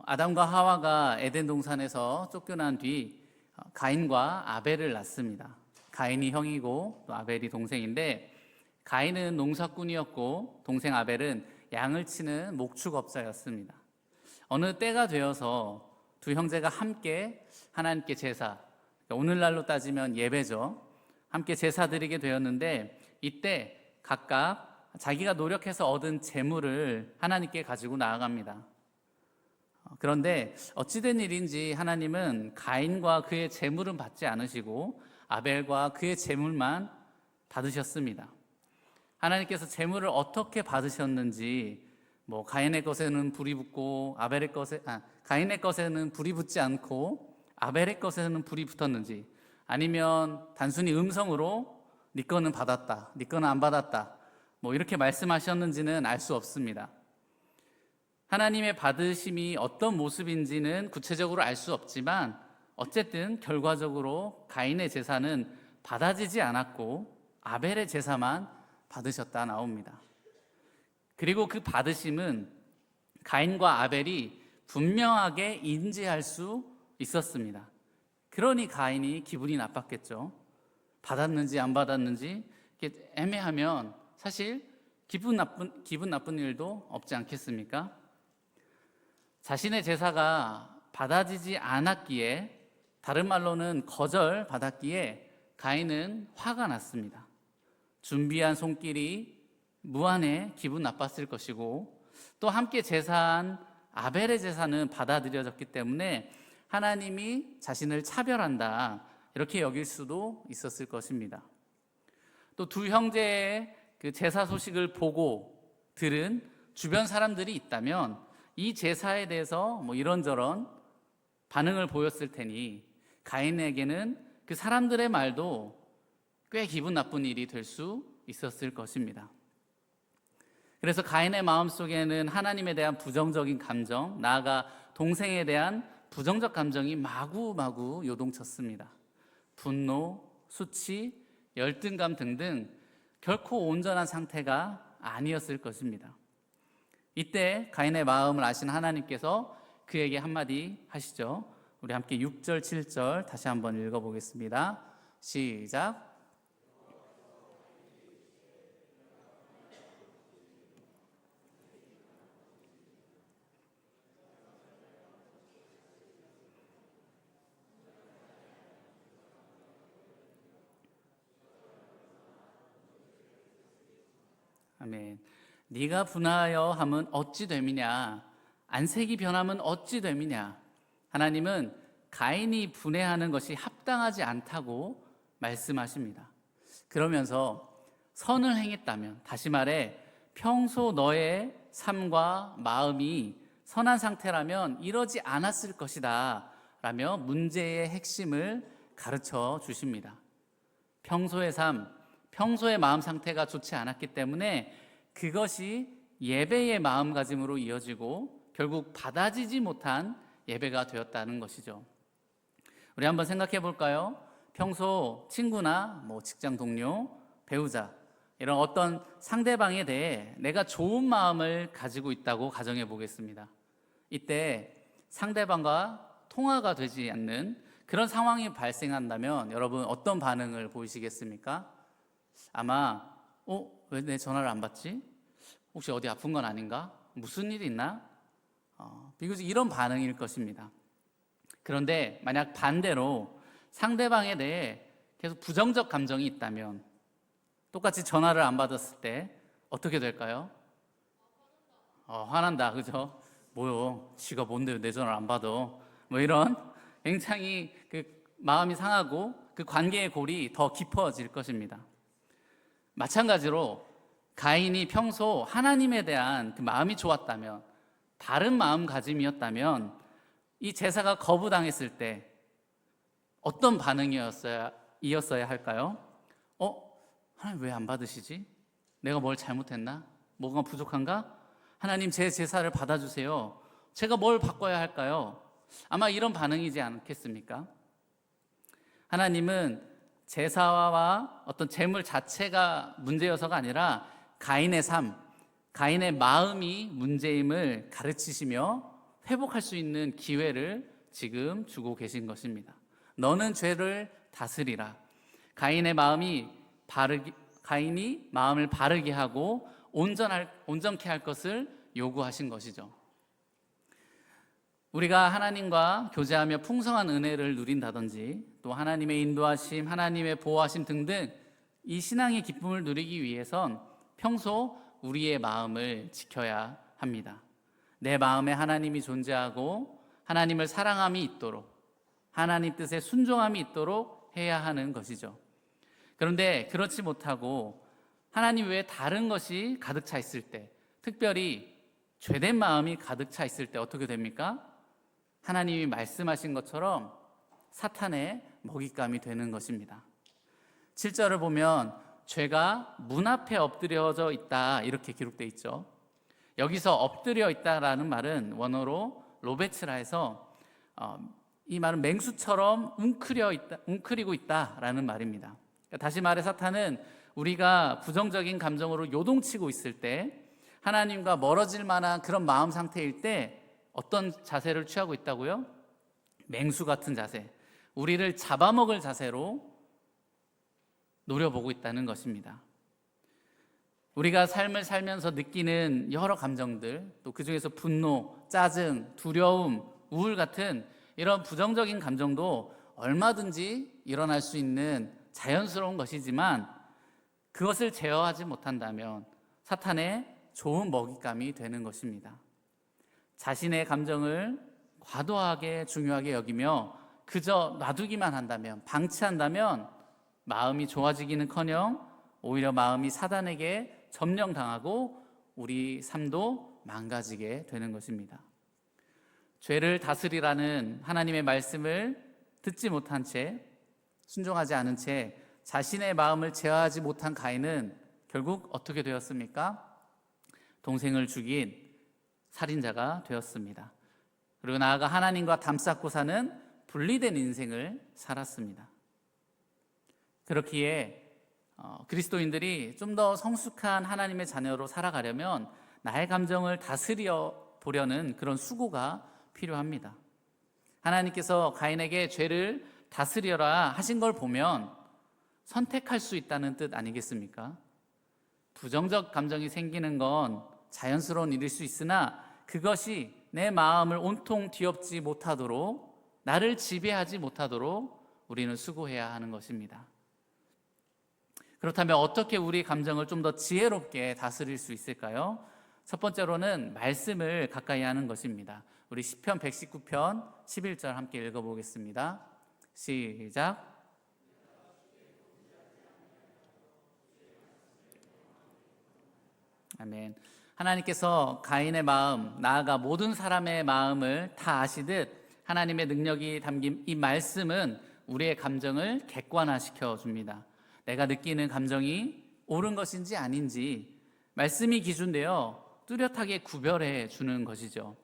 아담과 하와가 에덴 동산에서 쫓겨난 뒤 가인과 아벨을 낳습니다. 가인이 형이고 또 아벨이 동생인데, 가인은 농사꾼이었고 동생 아벨은 양을 치는 목축업자였습니다. 어느 때가 되어서 두 형제가 함께 하나님께 제사, 오늘날로 따지면 예배죠, 함께 제사 드리게 되었는데, 이때 각각 자기가 노력해서 얻은 재물을 하나님께 가지고 나아갑니다. 그런데 어찌된 일인지 하나님은 가인과 그의 재물은 받지 않으시고 아벨과 그의 재물만 받으셨습니다. 하나님께서 재물을 어떻게 받으셨는지, 가인의 것에는 불이 붙고 가인의 것에는 불이 붙지 않고 아벨의 것에는 불이 붙었는지, 아니면 단순히 음성으로 네 거는 받았다, 네 거는 안 받았다, 이렇게 말씀하셨는지는 알 수 없습니다. 하나님의 받으심이 어떤 모습인지는 구체적으로 알 수 없지만, 어쨌든 결과적으로 가인의 제사는 받아지지 않았고 아벨의 제사만 받으셨다 나옵니다. 그리고 그 받으심은 가인과 아벨이 분명하게 인지할 수 있었습니다. 그러니 가인이 기분이 나빴겠죠. 받았는지 안 받았는지 이렇게 애매하면 사실 기분 나쁜 일도 없지 않겠습니까? 자신의 제사가 받아지지 않았기에, 다른 말로는 거절받았기에 가인은 화가 났습니다. 준비한 손길이 무한해 기분 나빴을 것이고, 또 함께 제사한 아벨의 제사는 받아들여졌기 때문에 하나님이 자신을 차별한다, 이렇게 여길 수도 있었을 것입니다. 또 두 형제의 그 제사 소식을 보고 들은 주변 사람들이 있다면 이 제사에 대해서 이런저런 반응을 보였을 테니, 가인에게는 그 사람들의 말도 꽤 기분 나쁜 일이 될 수 있었을 것입니다. 그래서 가인의 마음속에는 하나님에 대한 부정적인 감정, 나아가 동생에 대한 부정적 감정이 마구마구 요동쳤습니다. 분노, 수치, 열등감 등등 결코 온전한 상태가 아니었을 것입니다. 이때 가인의 마음을 아신 하나님께서 그에게 한마디 하시죠. 우리 함께 6절, 7절 다시 한번 읽어보겠습니다. 시작. 아멘. 네가 분하여 함은 어찌 됨이냐, 안색이 변함은 어찌 됨이냐. 하나님은 가인이 분해하는 것이 합당하지 않다고 말씀하십니다. 그러면서 선을 행했다면, 다시 말해 평소 너의 삶과 마음이 선한 상태라면 이러지 않았을 것이다 라며 문제의 핵심을 가르쳐 주십니다. 평소의 삶, 평소의 마음 상태가 좋지 않았기 때문에 그것이 예배의 마음가짐으로 이어지고 결국 받아지지 못한 예배가 되었다는 것이죠. 우리 한번 생각해 볼까요? 평소 친구나 직장 동료, 배우자, 이런 어떤 상대방에 대해 내가 좋은 마음을 가지고 있다고 가정해 보겠습니다. 이때 상대방과 통화가 되지 않는 그런 상황이 발생한다면 여러분 어떤 반응을 보이시겠습니까? 아마 왜 내 전화를 안 받지? 혹시 어디 아픈 건 아닌가? 무슨 일이 있나? 비교적 이런 반응일 것입니다. 그런데 만약 반대로 상대방에 대해 계속 부정적 감정이 있다면, 똑같이 전화를 안 받았을 때 어떻게 될까요? 화난다, 그죠? 뭐요? 지가 뭔데 내 전화를 안 받아? 이런 굉장히 그 마음이 상하고 그 관계의 골이 더 깊어질 것입니다. 마찬가지로 가인이 평소 하나님에 대한 그 마음이 좋았다면, 바른 마음가짐이었다면 이 제사가 거부당했을 때 어떤 반응이었어야 할까요? 하나님 왜 안 받으시지? 내가 뭘 잘못했나? 뭐가 부족한가? 하나님 제 제사를 받아주세요. 제가 뭘 바꿔야 할까요? 아마 이런 반응이지 않겠습니까? 하나님은 제사와 어떤 재물 자체가 문제여서가 아니라 가인의 삶, 가인의 마음이 문제임을 가르치시며 회복할 수 있는 기회를 지금 주고 계신 것입니다. 너는 죄를 다스리라. 가인이 마음을 바르게 하고 온전케 할 것을 요구하신 것이죠. 우리가 하나님과 교제하며 풍성한 은혜를 누린다든지 또 하나님의 인도하심, 하나님의 보호하심 등등 이 신앙의 기쁨을 누리기 위해선 평소 우리의 마음을 지켜야 합니다. 내 마음에 하나님이 존재하고 하나님을 사랑함이 있도록, 하나님 뜻에 순종함이 있도록 해야 하는 것이죠. 그런데 그렇지 못하고 하나님 외에 다른 것이 가득 차 있을 때, 특별히 죄된 마음이 가득 차 있을 때 어떻게 됩니까? 하나님이 말씀하신 것처럼 사탄의 먹잇감이 되는 것입니다. 7절을 보면 죄가 문 앞에 엎드려져 있다 이렇게 기록되어 있죠. 여기서 엎드려 있다라는 말은 원어로 로베츠라해서 이 말은 맹수처럼 웅크리고 있다라는 말입니다. 다시 말해 사탄은 우리가 부정적인 감정으로 요동치고 있을 때, 하나님과 멀어질 만한 그런 마음 상태일 때 어떤 자세를 취하고 있다고요? 맹수 같은 자세, 우리를 잡아먹을 자세로 노려보고 있다는 것입니다. 우리가 삶을 살면서 느끼는 여러 감정들, 또 그중에서 분노, 짜증, 두려움, 우울 같은 이런 부정적인 감정도 얼마든지 일어날 수 있는 자연스러운 것이지만 그것을 제어하지 못한다면 사탄의 좋은 먹잇감이 되는 것입니다. 자신의 감정을 과도하게 중요하게 여기며 그저 놔두기만 한다면, 방치한다면 마음이 좋아지기는커녕 오히려 마음이 사단에게 점령당하고 우리 삶도 망가지게 되는 것입니다. 죄를 다스리라는 하나님의 말씀을 듣지 못한 채, 순종하지 않은 채 자신의 마음을 제어하지 못한 가인은 결국 어떻게 되었습니까? 동생을 죽인 살인자가 되었습니다. 그리고 나아가 하나님과 담쌓고 사는 분리된 인생을 살았습니다. 그렇기에 그리스도인들이 좀 더 성숙한 하나님의 자녀로 살아가려면 나의 감정을 다스려 보려는 그런 수고가 필요합니다. 하나님께서 가인에게 죄를 다스려라 하신 걸 보면 선택할 수 있다는 뜻 아니겠습니까? 부정적 감정이 생기는 건 자연스러운 일일 수 있으나 그것이 내 마음을 온통 뒤엎지 못하도록, 나를 지배하지 못하도록 우리는 수고해야 하는 것입니다. 그렇다면 어떻게 우리 감정을 좀 더 지혜롭게 다스릴 수 있을까요? 첫 번째로는 말씀을 가까이 하는 것입니다. 우리 시편 119편 11절 함께 읽어보겠습니다. 시작. 아멘. 하나님께서 가인의 마음, 나아가 모든 사람의 마음을 다 아시듯 하나님의 능력이 담긴 이 말씀은 우리의 감정을 객관화시켜 줍니다. 내가 느끼는 감정이 옳은 것인지 아닌지 말씀이 기준되어 뚜렷하게 구별해 주는 것이죠.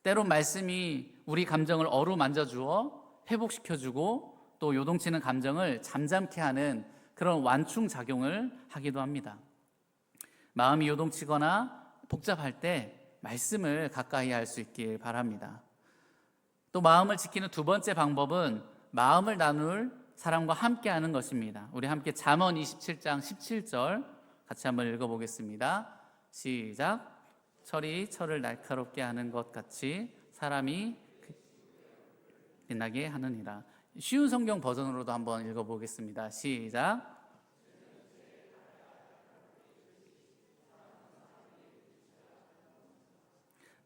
때론 말씀이 우리 감정을 어루만져 주어 회복시켜 주고 또 요동치는 감정을 잠잠케 하는 그런 완충 작용을 하기도 합니다. 마음이 요동치거나 복잡할 때 말씀을 가까이 할 수 있길 바랍니다. 또 마음을 지키는 두 번째 방법은 마음을 나눌 사람과 함께 하는 것입니다. 우리 함께 잠언 27장 17절 같이 한번 읽어보겠습니다. 시작. 철이 철을 날카롭게 하는 것 같이 사람이 빛나게 하느니라. 쉬운 성경 버전으로도 한번 읽어보겠습니다. 시작.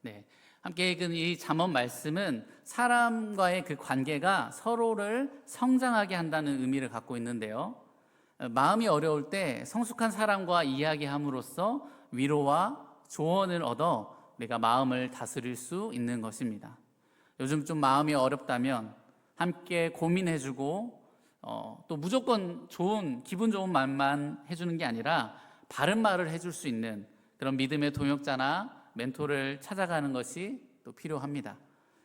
네, 함께 읽은 이 잠언 말씀은 사람과의 그 관계가 서로를 성장하게 한다는 의미를 갖고 있는데요. 마음이 어려울 때 성숙한 사람과 이야기함으로써 위로와 조언을 얻어 내가 마음을 다스릴 수 있는 것입니다. 요즘 좀 마음이 어렵다면 함께 고민해주고 또 무조건 기분 좋은 말만 해주는 게 아니라 바른 말을 해줄 수 있는 그런 믿음의 동역자나 멘토를 찾아가는 것이 또 필요합니다.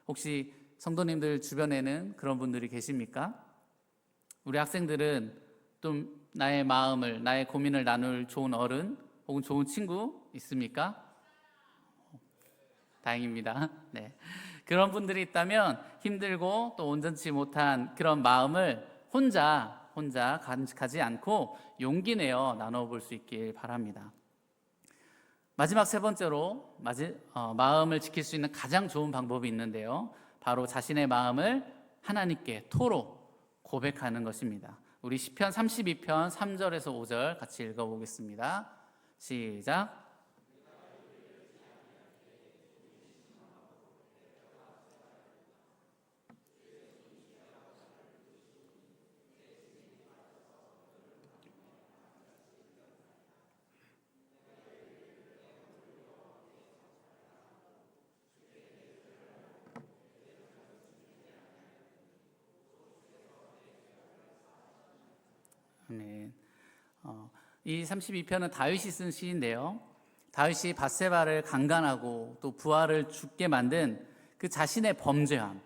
혹시 성도님들 주변에는 그런 분들이 계십니까? 우리 학생들은 좀 나의 마음을, 나의 고민을 나눌 좋은 어른 혹은 좋은 친구 있습니까? 다행입니다. 네. 그런 분들이 있다면 힘들고 또 온전치 못한 그런 마음을 혼자 간직하지 않고 용기 내어 나눠볼 수 있길 바랍니다. 마지막 세 번째로 마음을 지킬 수 있는 가장 좋은 방법이 있는데요. 바로 자신의 마음을 하나님께 토로 고백하는 것입니다. 우리 시편 32편 3절에서 5절 같이 읽어보겠습니다. 시작. 아멘. 이 32편은 다윗이 쓴 시인데요. 다윗이 밧세바를 강간하고 또 부하를 죽게 만든 그 자신의 범죄함,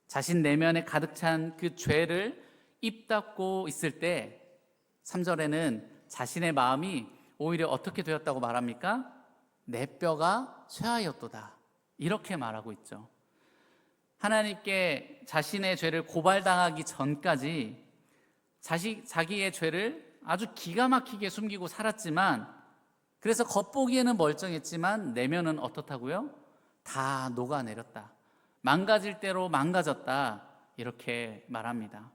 자신 내면에 가득 찬 그 죄를 입 닫고 있을 때 3절에는 자신의 마음이 오히려 어떻게 되었다고 말합니까? 내 뼈가 쇠하였도다, 이렇게 말하고 있죠. 하나님께 자신의 죄를 고발당하기 전까지 자기의 죄를 아주 기가 막히게 숨기고 살았지만, 그래서 겉보기에는 멀쩡했지만 내면은 어떻다고요? 다 녹아내렸다, 망가질 대로 망가졌다, 이렇게 말합니다.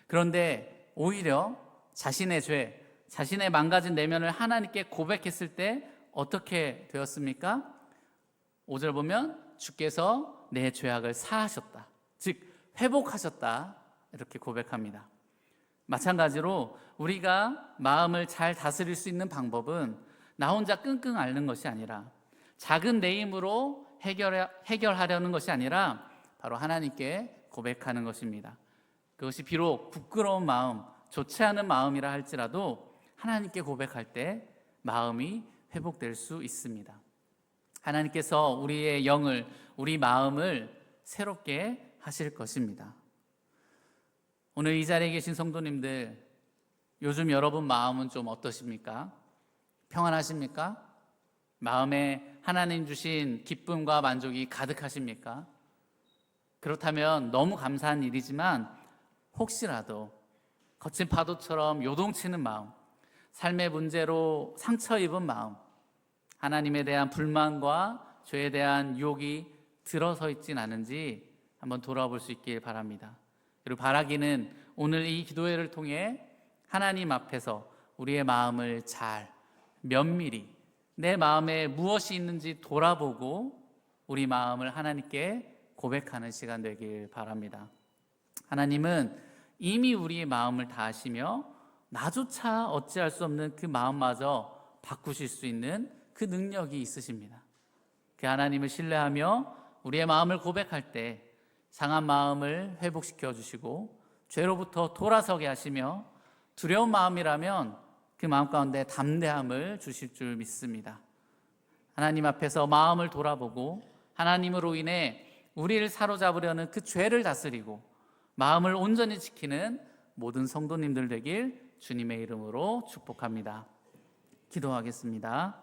그런데 오히려 자신의 죄, 자신의 망가진 내면을 하나님께 고백했을 때 어떻게 되었습니까? 5절 보면 주께서 내 죄악을 사하셨다, 즉 회복하셨다, 이렇게 고백합니다. 마찬가지로 우리가 마음을 잘 다스릴 수 있는 방법은 나 혼자 끙끙 앓는 것이 아니라, 작은 내 힘으로 해결하려는 것이 아니라 바로 하나님께 고백하는 것입니다. 그것이 비록 부끄러운 마음, 좋지 않은 마음이라 할지라도 하나님께 고백할 때 마음이 회복될 수 있습니다. 하나님께서 우리의 영을, 우리 마음을 새롭게 하실 것입니다. 오늘 이 자리에 계신 성도님들, 요즘 여러분 마음은 좀 어떠십니까? 평안하십니까? 마음에 하나님 주신 기쁨과 만족이 가득하십니까? 그렇다면 너무 감사한 일이지만 혹시라도 거친 파도처럼 요동치는 마음, 삶의 문제로 상처 입은 마음, 하나님에 대한 불만과 죄에 대한 유혹이 들어서 있진 않은지 한번 돌아볼 수 있길 바랍니다. 그리고 바라기는 오늘 이 기도회를 통해 하나님 앞에서 우리의 마음을 잘 면밀히 내 마음에 무엇이 있는지 돌아보고 우리 마음을 하나님께 고백하는 시간 되길 바랍니다. 하나님은 이미 우리의 마음을 다 아시며 나조차 어찌할 수 없는 그 마음마저 바꾸실 수 있는 그 능력이 있으십니다. 그 하나님을 신뢰하며 우리의 마음을 고백할 때 상한 마음을 회복시켜 주시고 죄로부터 돌아서게 하시며 두려운 마음이라면 그 마음 가운데 담대함을 주실 줄 믿습니다. 하나님 앞에서 마음을 돌아보고 하나님으로 인해 우리를 사로잡으려는 그 죄를 다스리고 마음을 온전히 지키는 모든 성도님들 되길 주님의 이름으로 축복합니다. 기도하겠습니다.